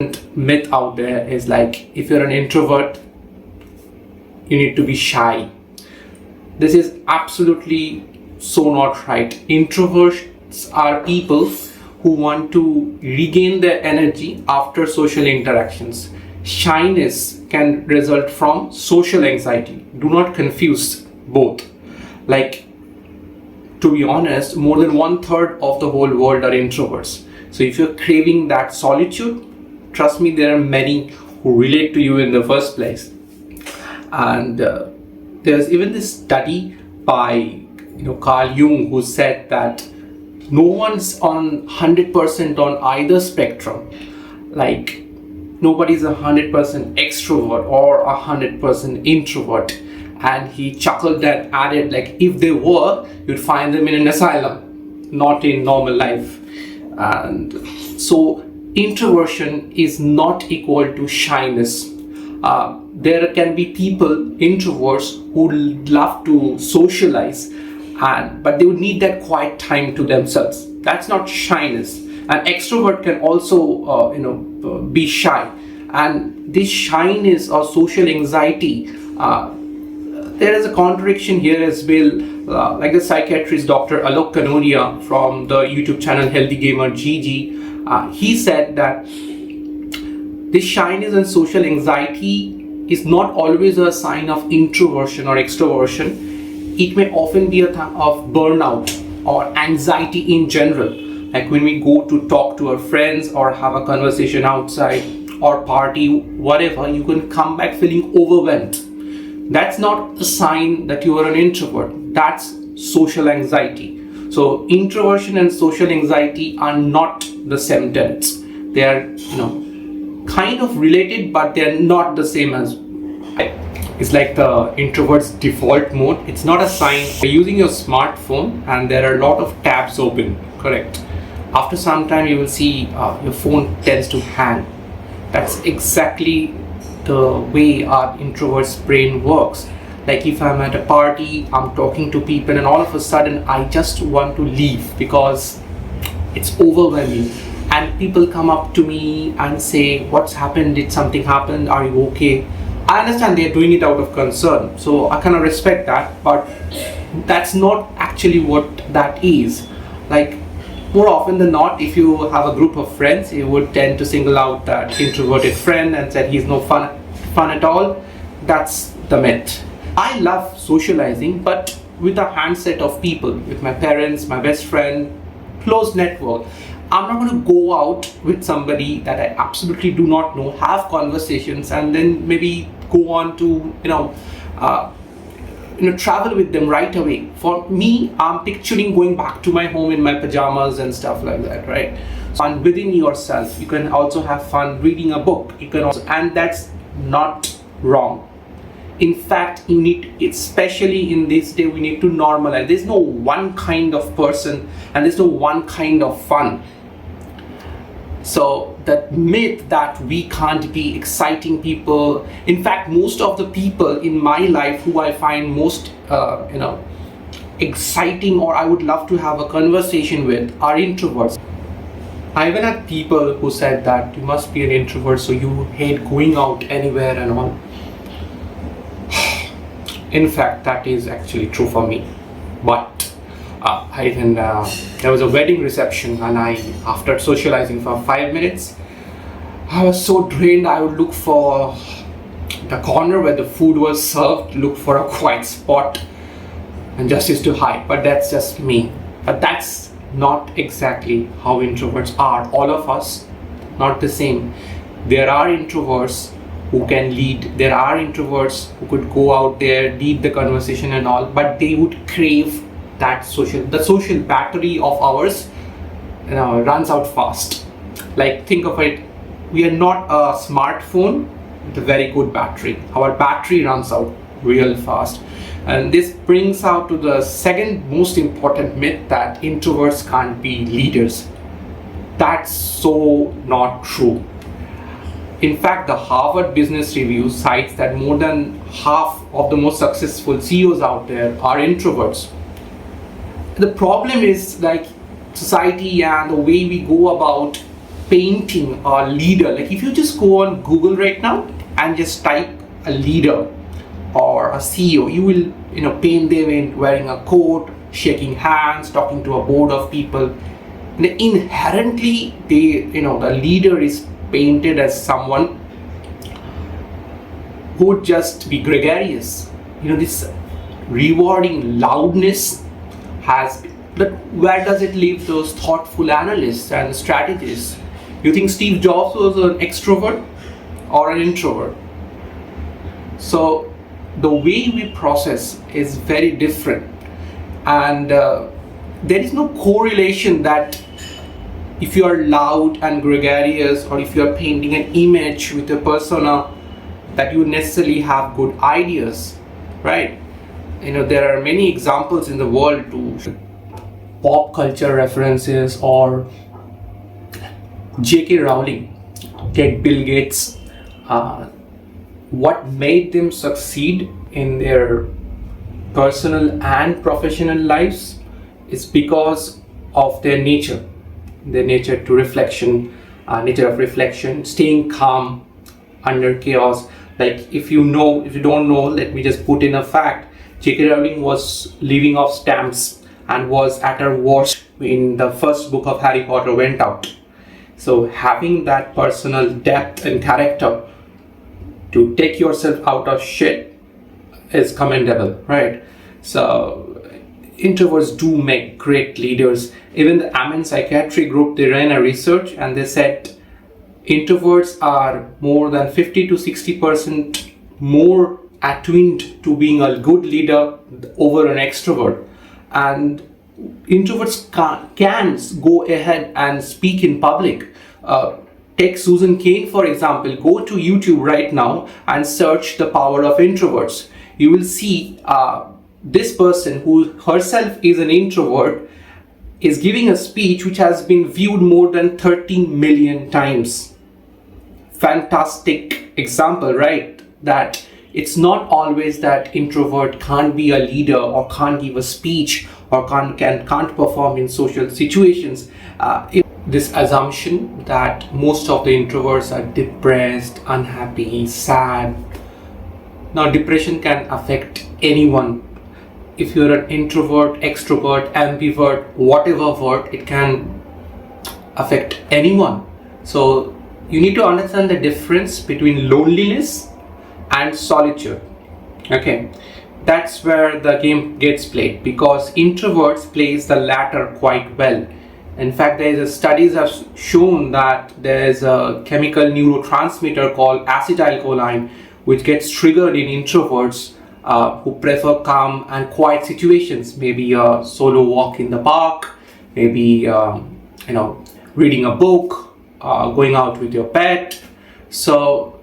myth out there is like, if you're an introvert, you need to be shy. This is absolutely so not right. Introverts are people who want to regain their energy after social interactions. Shyness can result from social anxiety. Do not confuse both. Like, to be honest, more than 1/3 of the whole world are introverts. So if you're craving that solitude, trust me, there are many who relate to you in the first place. And there's even this study by Carl Jung who said that no one's on 100% on either spectrum. Like, nobody's 100% extrovert or 100% introvert. And he chuckled and added, like, if they were, you'd find them in an asylum, not in normal life. And so introversion is not equal to shyness. There can be people, introverts, who love to socialize, but they would need that quiet time to themselves. That's not shyness. An extrovert can also be shy, and this shyness or social anxiety, there is a contradiction here as well. Like the psychiatrist Dr. Alok Kanodia from the YouTube channel Healthy Gamer GG, he said that this shyness and social anxiety is not always a sign of introversion or extroversion. It may often be a time of burnout or anxiety in general. Like when we go to talk to our friends or have a conversation outside or party, whatever, you can come back feeling overwhelmed. That's not a sign that you are an introvert. That's social anxiety. So introversion and social anxiety are not the same tenets. They are, kind of related, but they're not the same as. It's like the introvert's default mode. It's not a sign. You're using your smartphone and there are a lot of tabs open, correct? After some time you will see your phone tends to hang. That's exactly the way our introvert's brain works. Like if I'm at a party, I'm talking to people, and all of a sudden I just want to leave because it's overwhelming. And people come up to me and say, what's happened? Did something happen? Are you okay? I understand they're doing it out of concern, so I kind of respect that, but that's not actually what that is. Like, more often than not, if you have a group of friends, you would tend to single out that introverted friend and say he's no fun at all. That's the myth. I love socializing, but with a handset of people, with my parents, my best friend, close network. I'm not going to go out with somebody that I absolutely do not know, have conversations, and then maybe go on to travel with them right away. For me, I'm picturing going back to my home in my pajamas and stuff like that, right? And within yourself, you can also have fun reading a book. You can also, and that's not wrong. In fact, you need, especially in this day, we need to normalize. There's no one kind of person and there's no one kind of fun. So that myth that we can't be exciting people. In fact, most of the people in my life who I find most exciting or I would love to have a conversation with are introverts. I even had people who said that you must be an introvert, so you hate going out anywhere and all. In fact, that is actually true for me. But there was a wedding reception, and after socializing for 5 minutes, I was so drained. I would look for the corner where the food was served, look for a quiet spot, and just used to hide. But that's just me. But that's not exactly how introverts are. All of us, not the same. There are introverts who can lead. There are introverts who could go out there, lead the conversation and all, but they would crave that the social battery of ours runs out fast. Like, think of it, we are not a smartphone with a very good battery. Our battery runs out real fast. And this brings out to the second most important myth, that introverts can't be leaders. That's so not true. In fact, the Harvard Business Review cites that more than half of the most successful CEOs out there are introverts. The problem is, like, society and the way we go about painting a leader. Like if you just go on Google right now and just type a leader or a CEO, you will paint them in wearing a coat, shaking hands, talking to a board of people. And inherently, the leader is painted as someone who would just be gregarious. This rewarding loudness but where does it leave those thoughtful analysts and strategists? You think Steve Jobs was an extrovert or an introvert? So the way we process is very different, and there is no correlation that if you are loud and gregarious, or if you are painting an image with a persona, that you necessarily have good ideas, right? There are many examples in the world to pop culture references, or J.K. Rowling, get Bill Gates, what made them succeed in their personal and professional lives is because of their nature to reflection, nature of reflection, staying calm under chaos. Like if you don't know, let me just put in a fact. J.K. Rowling was living off stamps and was at her worst when the first book of Harry Potter went out. So having that personal depth and character to take yourself out of shit is commendable, right? So introverts do make great leaders. Even the Amen Psychiatry Group, they ran a research and they said introverts are more than 50 to 60% more attuned to being a good leader over an extrovert. And introverts can go ahead and speak in public. Take Susan Cain, for example. Go to YouTube right now and search the power of introverts. You will see this person, who herself is an introvert, is giving a speech which has been viewed more than 13 million times. Fantastic example, right? That it's not always that introvert can't be a leader or can't give a speech or can't perform in social situations. This assumption that most of the introverts are depressed, unhappy, sad. Now, depression can affect anyone. If you're an introvert, extrovert, ambivert, whatever word, it can affect anyone. So you need to understand the difference between loneliness and solitude. Okay, that's where the game gets played, because introverts plays the latter quite well. In fact, studies have shown that there is a chemical neurotransmitter called acetylcholine which gets triggered in introverts who prefer calm and quiet situations. Maybe a solo walk in the park, maybe reading a book, going out with your pet. So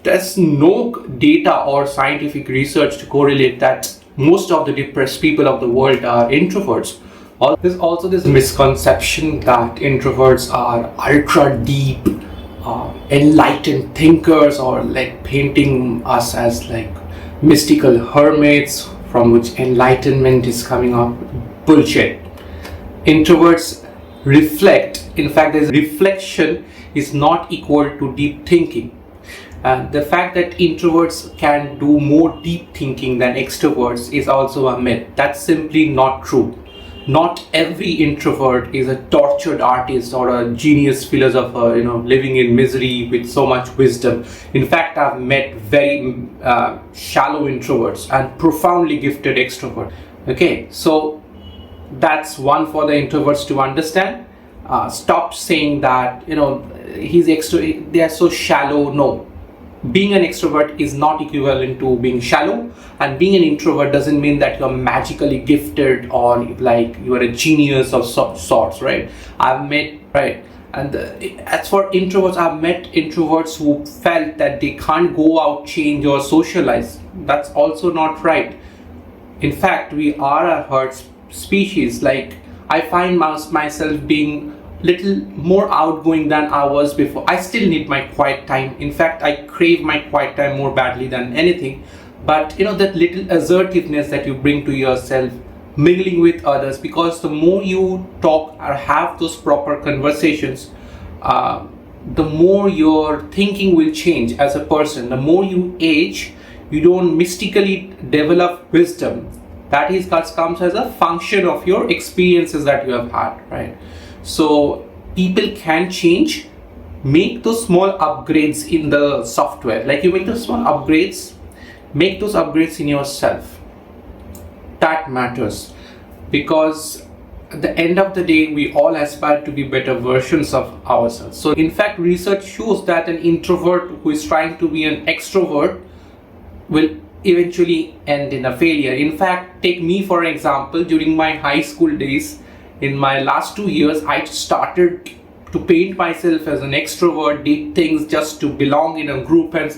there's no data or scientific research to correlate that most of the depressed people of the world are introverts. There's also this misconception that introverts are ultra deep, enlightened thinkers, or like painting us as like mystical hermits from which enlightenment is coming up. Bullshit. Introverts reflect. In fact, this reflection is not equal to deep thinking. The fact that introverts can do more deep thinking than extroverts is also a myth. That's simply not true. Not every introvert is a tortured artist or a genius philosopher, living in misery with so much wisdom. In fact, I've met very shallow introverts and profoundly gifted extroverts. Okay, so that's one for the introverts to understand. Stop saying that they are so shallow. No. Being an extrovert is not equivalent to being shallow, and being an introvert doesn't mean that you're magically gifted or like you are a genius of sorts, right? And as for introverts, I've met introverts who felt that they can't go out, change, or socialize. That's also not right. In fact, we are a herd species. Like, I find myself being little more outgoing than I was before. I still need my quiet time. In fact, I crave my quiet time more badly than anything. But that little assertiveness that you bring to yourself, mingling with others, because the more you talk or have those proper conversations, the more your thinking will change as a person. The more you age, you don't mystically develop wisdom. That is comes as a function of your experiences that you have had, right? So people can change. Make those small upgrades in the software. Like you make those small upgrades, make those upgrades in yourself. That matters, because at the end of the day, we all aspire to be better versions of ourselves. So in fact, research shows that an introvert who is trying to be an extrovert will eventually end in a failure. In fact, take me for example. During my high school days, in my last 2 years, I started to paint myself as an extrovert, did things just to belong in a group, and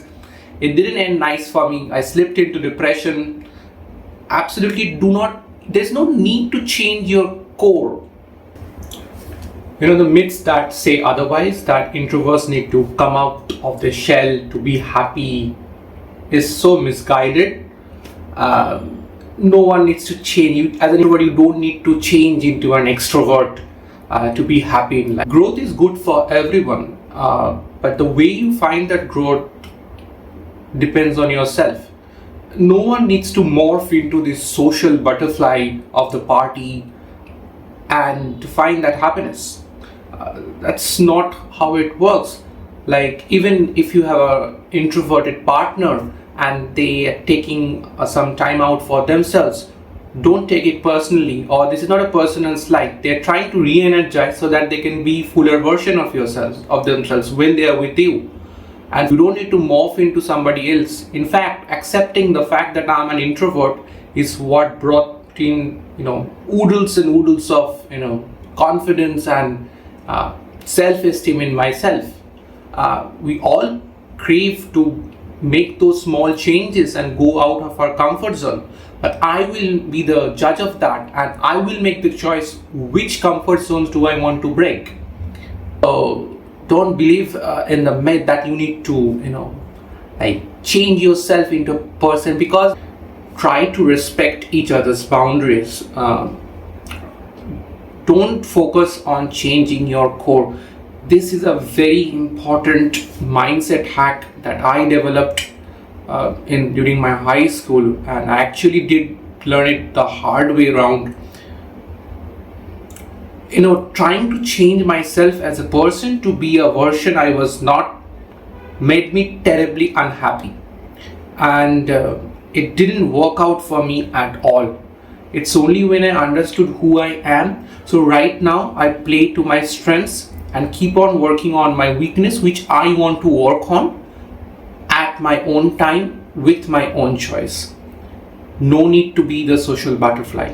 it didn't end nice for me. I slipped into depression. Absolutely there's no need to change your core. The myths that say otherwise, that introverts need to come out of the shell to be happy, is so misguided. No one needs to change. You, as an introvert, you don't need to change into an extrovert to be happy in life. Growth is good for everyone, but the way you find that growth depends on yourself. No one needs to morph into this social butterfly of the party and to find that happiness. That's not how it works. Like, even if you have an introverted partner and they are taking some time out for themselves, don't take it personally, or this is not a personal slight. They're trying to re-energize so that they can be fuller version of themselves when they are with you. And you don't need to morph into somebody else. In fact, accepting the fact that I'm an introvert is what brought in, oodles and oodles of, confidence and self-esteem in myself. We all crave to make those small changes and go out of our comfort zone. But I will be the judge of that, and I will make the choice which comfort zones do I want to break. So don't believe in the myth that you need to, change yourself into a person, because try to respect each other's boundaries. Don't focus on changing your core. This is a very important mindset hack that I developed during my high school, and I actually did learn it the hard way around. Trying to change myself as a person to be a version I was not made me terribly unhappy, and it didn't work out for me at all. It's only when I understood who I am. So right now I play to my strengths and keep on working on my weakness, which I want to work on at my own time with my own choice. No need to be the social butterfly.